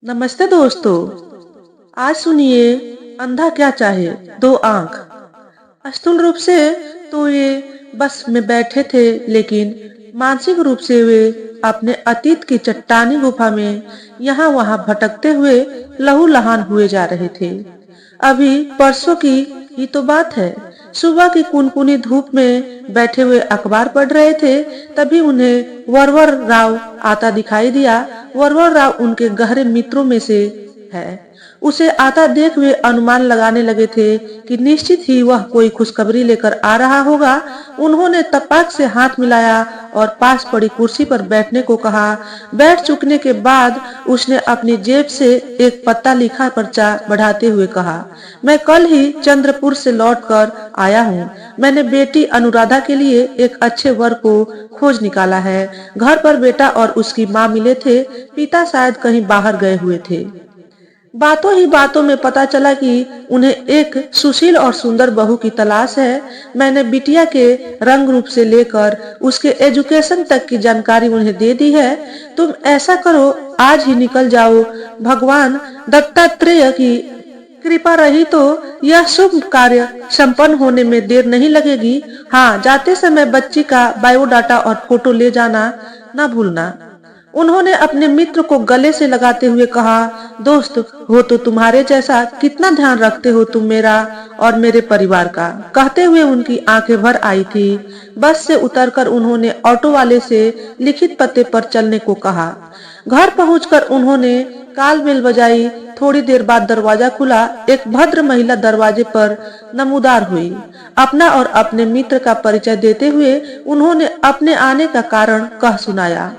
नमस्ते दोस्तों। आज सुनिए अंधा क्या चाहे दो आंख। स्थूल रूप से तो ये बस में बैठे थे, लेकिन मानसिक रूप से वे अपने अतीत की चट्टानी गुफा में यहाँ वहाँ भटकते हुए लहूलुहान हुए जा रहे थे। अभी परसों की ही तो बात है। सुबह की कुनकुनी धूप में बैठे हुए अखबार पढ़ रहे थे, तभी उन्हें वरवर राव आता दिखाई दिया। वरवर राव उनके गहरे मित्रों में से है। उसे आता देख वे अनुमान लगाने लगे थे कि निश्चित ही वह कोई खुशखबरी लेकर आ रहा होगा। उन्होंने तपाक से हाथ मिलाया और पास पड़ी कुर्सी पर बैठने को कहा। बैठ चुकने के बाद उसने अपनी जेब से एक पत्ता लिखा पर्चा बढ़ाते हुए कहा, मैं कल ही चंद्रपुर से लौटकर आया हूँ। मैंने बेटी अनुराधा के लिए एक अच्छे वर को खोज निकाला है। घर पर बेटा और उसकी माँ मिले थे, पिता शायद कहीं बाहर गए हुए थे। बातों ही बातों में पता चला कि उन्हें एक सुशील और सुंदर बहू की तलाश है। मैंने बिटिया के रंग रूप से लेकर उसके एजुकेशन तक की जानकारी उन्हें दे दी है। तुम ऐसा करो, आज ही निकल जाओ। भगवान दत्तात्रेय की कृपा रही तो यह शुभ कार्य संपन्न होने में देर नहीं लगेगी। हाँ, जाते समय बच्ची का बायोडाटा और फोटो ले जाना न भूलना। उन्होंने अपने मित्र को गले से लगाते हुए कहा, दोस्त हो तो तुम्हारे जैसा कितना ध्यान रखते हो तुम मेरा और मेरे परिवार का। कहते हुए उनकी आंखें भर आई थी। बस से उतरकर उन्होंने ऑटो वाले से लिखित पते पर चलने को कहा। घर पहुंचकर उन्होंने काल बेल बजाई। थोड़ी देर बाद दरवाजा खुला। एक भद्र महिला दरवाजे पर नमूदार हुई। अपना और अपने मित्र का परिचय देते हुए उन्होंने अपने आने का कारण कह सुनाया।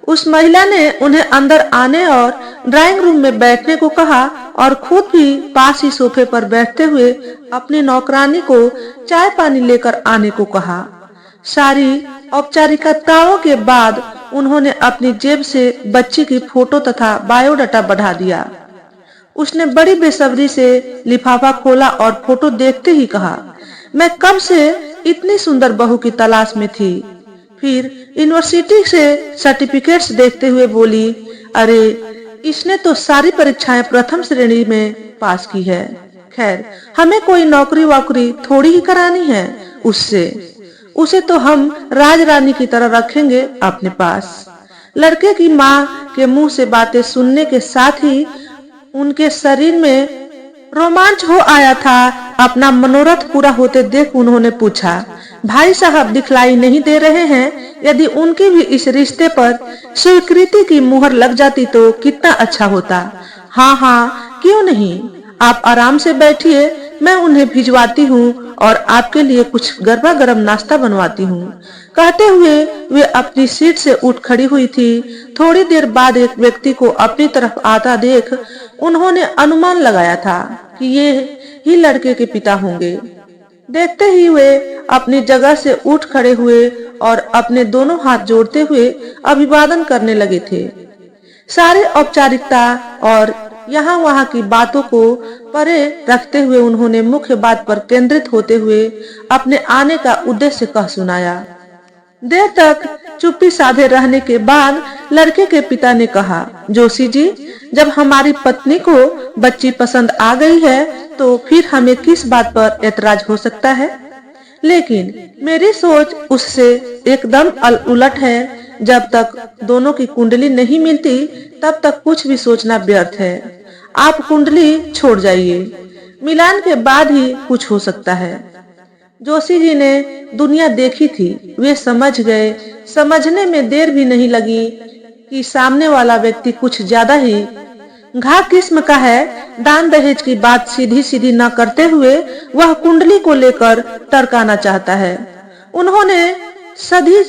उस महिला ने उन्हें अंदर आने और ड्राइंग रूम में बैठने को कहा और खुद भी पास ही सोफे पर बैठते हुए अपनी नौकरानी को चाय पानी लेकर आने को कहा। सारी औपचारिकताओं के बाद उन्होंने अपनी जेब से बच्ची की फोटो तथा बायोडाटा बढ़ा दिया। उसने बड़ी बेसब्री से लिफाफा खोला और फोटो देखते ही कहा, मैं कब से इतनी सुंदर बहू की तलाश में थी। फिर यूनिवर्सिटी से सर्टिफिकेट्स देखते हुए बोली, अरे इसने तो सारी परीक्षाएं प्रथम श्रेणी में पास की है। खैर, हमें कोई नौकरी वाकरी थोड़ी ही करानी है उससे। उसे तो हम राज रानी की तरह रखेंगे अपने पास। लड़के की माँ के मुंह से बातें सुनने के साथ ही उनके शरीर में रोमांच हो आया था। अपना मनोरथ पूरा होते देख उन्होंने पूछा, भाई साहब दिखलाई नहीं दे रहे हैं? यदि उनकी भी इस रिश्ते पर स्वीकृति की मुहर लग जाती तो कितना अच्छा होता। हाँ हाँ, क्यों नहीं, आप आराम से बैठिए, मैं उन्हें भिजवाती हूँ और आपके लिए कुछ गरमा गर्म नाश्ता बनवाती हूँ। कहते हुए वे अपनी सीट से उठ खड़ी हुई थी। थोड़ी देर बाद एक व्यक्ति को अपनी तरफ आता देख उन्होंने अनुमान लगाया था कि ये ही लड़के के पिता होंगे। देखते ही वे अपनी जगह से उठ खड़े हुए और अपने दोनों हाथ जोड़ते हुए अभिवादन करने लगे थे। सारे औपचारिकता और यहाँ वहाँ की बातों को परे रखते हुए उन्होंने मुख्य बात पर केंद्रित होते हुए अपने आने का उद्देश्य कह सुनाया। देर तक चुप्पी साधे रहने के बाद लड़के के पिता ने कहा, जोशी जी, जब हमारी पत्नी को बच्ची पसंद आ गई है तो फिर हमें किस बात पर ऐतराज हो सकता है। लेकिन मेरी सोच उससे एकदम उलट है। जब तक दोनों की कुंडली नहीं मिलती तब तक कुछ भी सोचना व्यर्थ है। आप कुंडली छोड़ जाइए, मिलान के बाद ही कुछ हो सकता है। जोशी जी ने दुनिया देखी थी, वे समझ गए। समझने में देर भी नहीं लगी कि सामने वाला व्यक्ति कुछ ज्यादा ही घा किस्म का है। दान दहेज की बात सीधी सीधी न करते हुए वह कुंडली को लेकर टरकाना चाहता है। उन्होंने सधी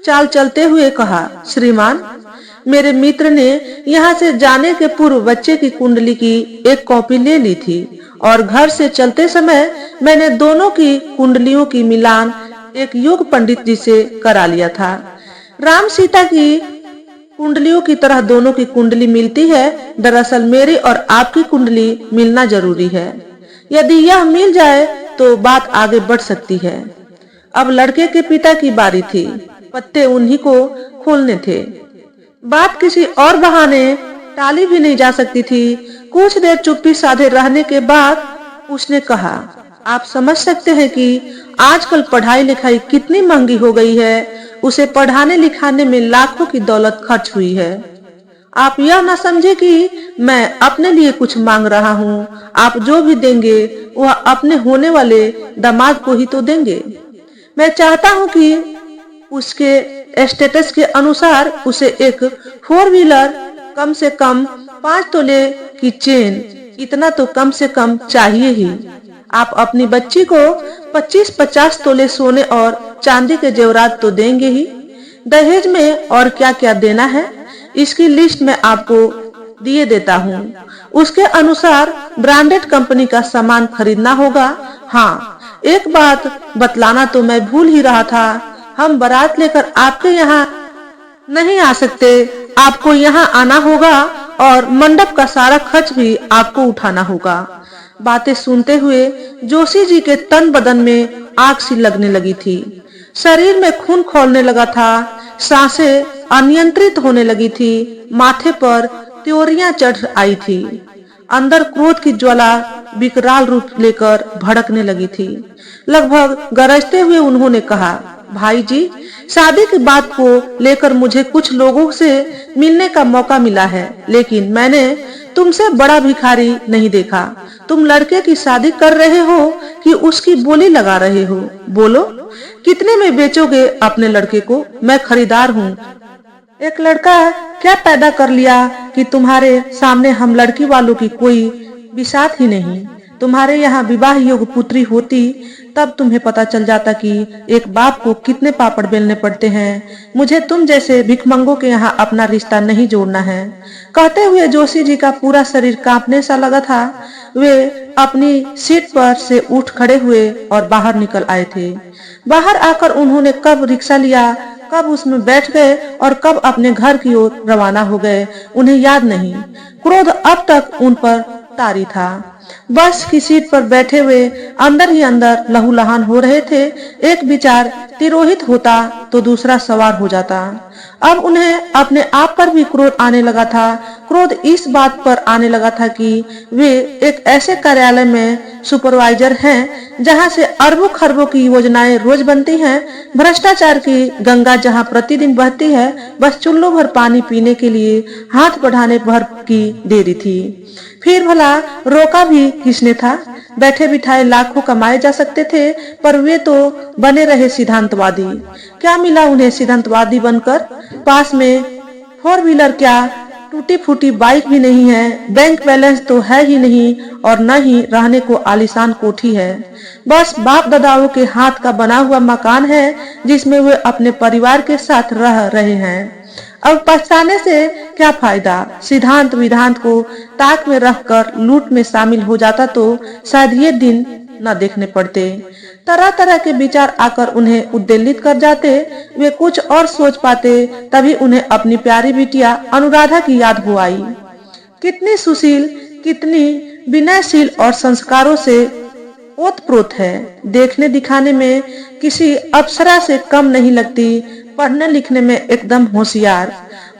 चाल चलते हुए कहा, श्रीमान, मेरे मित्र ने यहाँ से जाने के पूर्व बच्चे की कुंडली की एक कॉपी ले ली थी और घर से चलते समय मैंने दोनों की कुंडलियों की मिलान एक योग पंडित जी से करा लिया था। राम सीता की कुंडलियों की तरह दोनों की कुंडली मिलती है। दरअसल मेरी और आपकी कुंडली मिलना जरूरी है। यदि यह मिल जाए तो बात आगे बढ़ सकती है। अब लड़के के पिता की बारी थी। पत्ते उन्हीं को खोलने थे। बात किसी और बहाने टाली भी नहीं जा सकती थी। कुछ देर चुप्पी साधे रहने के बाद उसने कहा, आप समझ सकते हैं कि आजकल पढ़ाई लिखाई कितनी महंगी हो गई है। उसे पढ़ाने लिखाने में लाखों की दौलत खर्च हुई है। आप यह ना समझे कि मैं अपने लिए कुछ मांग रहा हूँ। आप जो भी देंगे वह अपने होने वाले दामाद को ही तो देंगे। मैं चाहता हूँ कि उसके स्टेटस के अनुसार उसे एक 4 व्हीलर, कम से कम 5 तोले की चेन, इतना तो कम से कम चाहिए ही। आप अपनी बच्ची को 25-50 तोले सोने और चांदी के जेवरात तो देंगे ही। दहेज में और क्या क्या देना है इसकी लिस्ट मैं आपको दिए देता हूँ। उसके अनुसार ब्रांडेड कंपनी का सामान खरीदना होगा। हाँ, एक बात बतलाना तो मैं भूल ही रहा था, हम बारात लेकर आपके यहाँ नहीं आ सकते। आपको यहाँ आना होगा और मंडप का सारा खर्च भी आपको उठाना होगा। बातें सुनते हुए जोशी जी के तन बदन में आग सी लगने लगी थी। शरीर में खून खौलने लगा था। सांसें अनियंत्रित होने लगी थी। माथे पर त्योरियां चढ़ आई थी। अंदर क्रोध की ज्वाला विकराल रूप लेकर भड़कने लगी थी। लगभग गरजते हुए उन्होंने कहा, भाई जी, शादी की बात को लेकर मुझे कुछ लोगों से मिलने का मौका मिला है, लेकिन मैंने तुमसे बड़ा भिखारी नहीं देखा। तुम लड़के की शादी कर रहे हो कि उसकी बोली लगा रहे हो? बोलो, कितने में बेचोगे अपने लड़के को? मैं खरीदार हूँ। एक लड़का क्या पैदा कर लिया कि तुम्हारे सामने हम लड़की वालों की कोई बिसात ही नहीं। तुम्हारे यहाँ विवाह योग्य पुत्री होती तब तुम्हें पता चल जाता कि एक बाप को कितने पापड़ बेलने पड़ते हैं। मुझे तुम जैसे भिखमंगों के यहाँ अपना रिश्ता नहीं जोड़ना है। कहते हुए जोशी जी का पूरा शरीर कांपने सा लगा था। वे अपनी सीट पर से उठ खड़े हुए और बाहर निकल आए थे। बाहर आकर उन्होंने कब रिक्शा लिया, कब उसमें बैठ गए और कब अपने घर की ओर रवाना हो गए, उन्हें याद नहीं। क्रोध अब तक उन पर तारी था। बस की सीट पर बैठे हुए अंदर ही अंदर लहूलुहान हो रहे थे। एक विचार तिरोहित होता तो दूसरा सवार हो जाता। अब उन्हें अपने आप पर भी क्रोध आने लगा था। क्रोध इस बात पर आने लगा था कि वे एक ऐसे कार्यालय में सुपरवाइजर हैं जहां से अरबों खरबों की योजनाएं रोज बनती हैं। भ्रष्टाचार की गंगा जहां प्रतिदिन बहती है, बस चुल्लू भर पानी पीने के लिए हाथ बढ़ाने भर की देरी थी। फिर भला रोका भी किसने था? बैठे बिठाए लाखों कमाए जा सकते थे, पर वे तो बने रहे सिद्धांतवादी। क्या मिला उन्हें सिद्धांतवादी बनकर? पास में 4 व्हीलर क्या, टूटी फूटी बाइक भी नहीं है, बैंक बैलेंस तो है ही नहीं, और न ही रहने को आलीशान कोठी है। बस बाप दादाओं के हाथ का बना हुआ मकान है जिसमें वे अपने परिवार के साथ रह रहे हैं। अब पछताने से क्या फायदा? सिद्धांत विधांत को ताक में रखकर लूट में शामिल हो जाता तो शायद ये दिन न देखने पड़ते। तरह तरह के विचार आकर उन्हें उद्वेलित कर जाते। वे कुछ और सोच पाते, तभी उन्हें अपनी प्यारी बिटिया अनुराधा की याद हो आई। कितनी सुशील, कितनी विनयशील और संस्कारों से ओतप्रोत है। देखने दिखाने में किसी अप्सरा से कम नहीं लगती, पढ़ने लिखने में एकदम होशियार।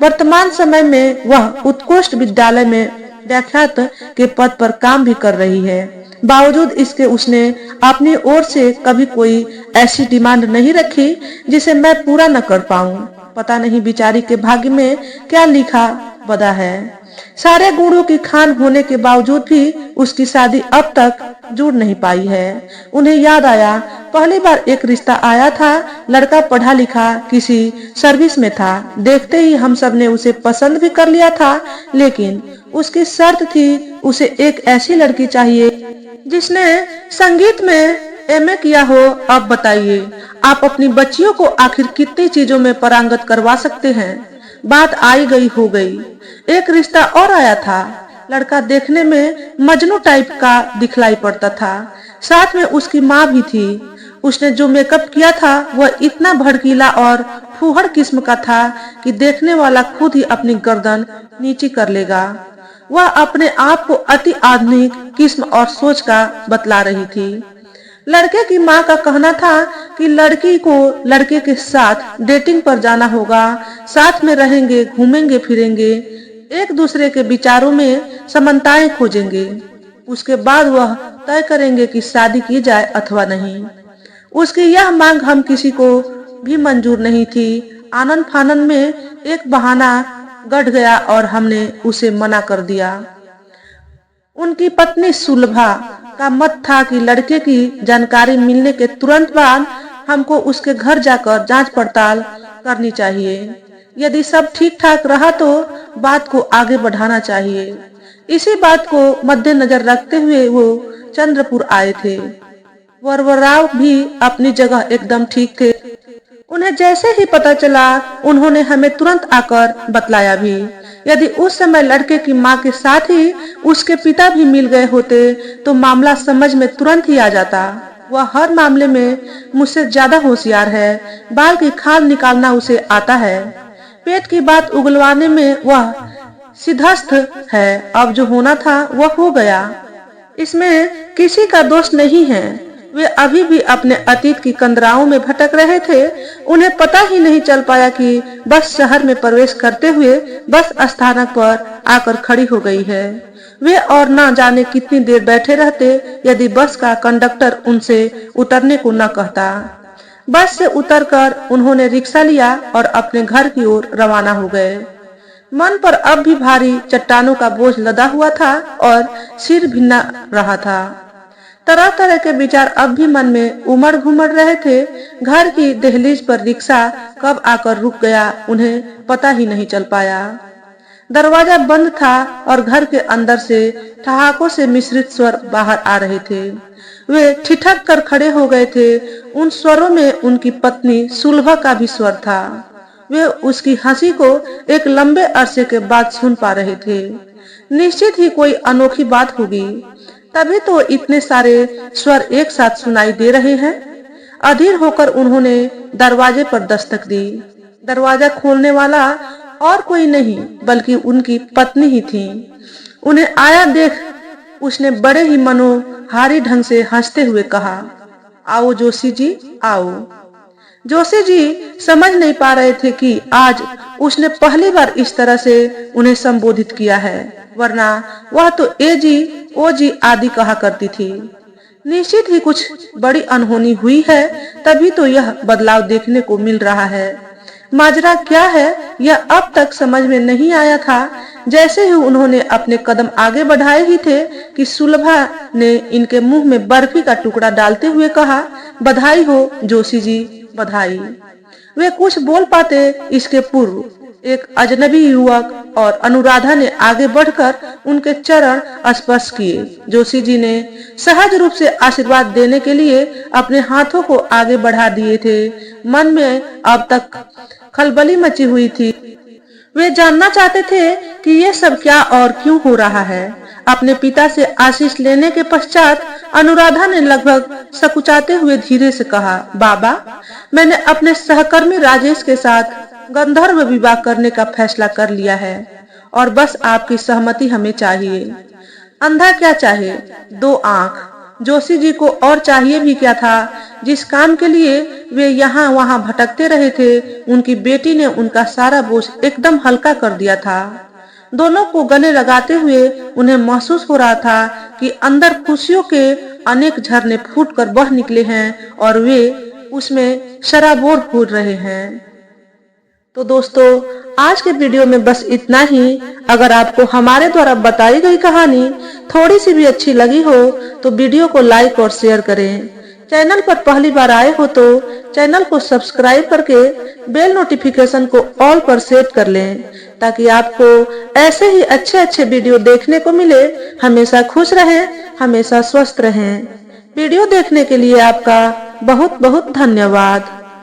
वर्तमान समय में वह उत्कृष्ट विद्यालय में व्याख्यात के पद पर काम भी कर रही है। बावजूद इसके उसने अपनी ओर से कभी कोई ऐसी डिमांड नहीं रखी जिसे मैं पूरा न कर पाऊं। पता नहीं बिचारी के भाग्य में क्या लिखा बदा है। सारे गुणों की खान होने के बावजूद भी उसकी शादी अब तक जुड़ नहीं पाई है। उन्हें याद आया, पहली बार एक रिश्ता आया था। लड़का पढ़ा लिखा किसी सर्विस में था। देखते ही हम सब ने उसे पसंद भी कर लिया था, लेकिन उसकी शर्त थी उसे एक ऐसी लड़की चाहिए जिसने संगीत में एमए किया हो। अब बताइए, आप अपनी बच्चियों को आखिर कितनी चीजों में पारंगत करवा सकते हैं? बात आई गई हो गई। एक रिश्ता और आया था। लड़का देखने में मजनू टाइप का दिखलाई पड़ता था। साथ में उसकी माँ भी थी। उसने जो मेकअप किया था वह इतना भड़कीला और फूहड़ किस्म का था कि देखने वाला खुद ही अपनी गर्दन नीची कर लेगा। वह अपने आप को अति आधुनिक किस्म और सोच का बतला रही थी। लड़के की माँ का कहना था कि लड़की को लड़के के साथ डेटिंग पर जाना होगा, साथ में रहेंगे, घूमेंगे फिरेंगे। एक दूसरे के विचारों में समानताएं खोजेंगे। उसके बाद वह तय करेंगे कि शादी की जाए अथवा नहीं। उसकी यह मांग हम किसी को भी मंजूर नहीं थी। आनन फानन में एक बहाना गढ़ गया और हमने उसे मना कर दिया। उनकी पत्नी सुलभा का मत था कि लड़के की जानकारी मिलने के तुरंत बाद हमको उसके घर जाकर जांच पड़ताल करनी चाहिए। यदि सब ठीक ठाक रहा तो बात को आगे बढ़ाना चाहिए। इसी बात को मद्देनजर रखते हुए वो चंद्रपुर आए थे। वरवरराव भी अपनी जगह एकदम ठीक थे। उन्हें जैसे ही पता चला उन्होंने हमें तुरंत आकर बतलाया भी। यदि उस समय लड़के की मां के साथ ही उसके पिता भी मिल गए होते तो मामला समझ में तुरंत ही आ जाता। वह हर मामले में मुझसे ज्यादा होशियार है। बाल की खाल निकालना उसे आता है। पेट की बात उगलवाने में वह सिद्धस्थ है। अब जो होना था वह हो गया। इसमें किसी का दोष नहीं है। वे अभी भी अपने अतीत की कंदराओं में भटक रहे थे। उन्हें पता ही नहीं चल पाया कि बस शहर में प्रवेश करते हुए बस स्थानक पर आकर खड़ी हो गई है। वे और न जाने कितनी देर बैठे रहते यदि बस का कंडक्टर उनसे उतरने को न कहता। बस से उतरकर उन्होंने रिक्शा लिया और अपने घर की ओर रवाना हो गए। मन पर अब भी भारी चट्टानों का बोझ लदा हुआ था और सिर भिन्ना रहा था। तरह तरह के विचार अब भी मन में उमड़ घुमड़ रहे थे। घर की दहलीज पर रिक्शा कब आकर रुक गया उन्हें पता ही नहीं चल पाया। दरवाजा बंद था और घर के अंदर से ठहाकों से मिश्रित स्वर बाहर आ रहे थे। वे ठिठक कर खड़े हो गए थे। उन स्वरों में उनकी पत्नी सुलभा का भी स्वर था। वे उसकी हंसी को एक लंबे अरसे के बाद सुन पा रहे थे। निश्चित ही कोई अनोखी बात होगी, तभी तो इतने सारे स्वर एक साथ सुनाई दे रहे हैं। अधीर होकर उन्होंने दरवाजे पर दस्तक दी। दरवाजा खोलने वाला और कोई नहीं बल्कि उनकी पत्नी ही थी। उन्हें आया देख उसने बड़े ही मनोहारी ढंग से हंसते हुए कहा, आओ जोशी जी आओ। जोशी जी समझ नहीं पा रहे थे कि आज उसने पहली बार इस तरह से उन्हें संबोधित किया है, वरना वह तो ए जी ओ जी आदि कहा करती थी। निश्चित ही कुछ बड़ी अनहोनी हुई है, तभी तो यह बदलाव देखने को मिल रहा है। माजरा क्या है यह अब तक समझ में नहीं आया था। जैसे ही उन्होंने अपने कदम आगे बढ़ाए ही थे कि सुलभा ने इनके मुंह में बर्फी का टुकड़ा डालते हुए कहा, बधाई हो जोशी जी, बधाई। वे कुछ बोल पाते इसके पूर्व एक अजनबी युवक और अनुराधा ने आगे बढ़कर उनके चरण स्पर्श किए। जोशी जी ने सहज रूप से आशीर्वाद देने के लिए अपने हाथों को आगे बढ़ा दिए थे। मन में अब तक खलबली मची हुई थी। वे जानना चाहते थे कि ये सब क्या और क्यों हो रहा है। अपने पिता से आशीष लेने के पश्चात अनुराधा ने लगभग सकुचाते हुए धीरे से कहा, बाबा, मैंने अपने सहकर्मी राजेश के साथ गंधर्व विवाह करने का फैसला कर लिया है और बस आपकी सहमति हमें चाहिए। अंधा क्या चाहे, दो आंख। जोशी जी को और चाहिए भी क्या था। जिस काम के लिए वे यहाँ वहाँ भटकते रहे थे, उनकी बेटी ने उनका सारा बोझ एकदम हल्का कर दिया था। दोनों को गले लगाते हुए उन्हें महसूस हो रहा था कि अंदर खुशियों के अनेक झरने फूटकर बह निकले हैं और वे उसमें शराबोर हो रहे हैं। तो दोस्तों, आज के वीडियो में बस इतना ही। अगर आपको हमारे द्वारा बताई गई कहानी थोड़ी सी भी अच्छी लगी हो तो वीडियो को लाइक और शेयर करें। चैनल पर पहली बार आए हो तो चैनल को सब्सक्राइब करके बेल नोटिफिकेशन को ऑल पर सेट कर लें, ताकि आपको ऐसे ही अच्छे वीडियो देखने को मिले। हमेशा खुश रहें, हमेशा स्वस्थ रहें। वीडियो देखने के लिए आपका बहुत बहुत धन्यवाद।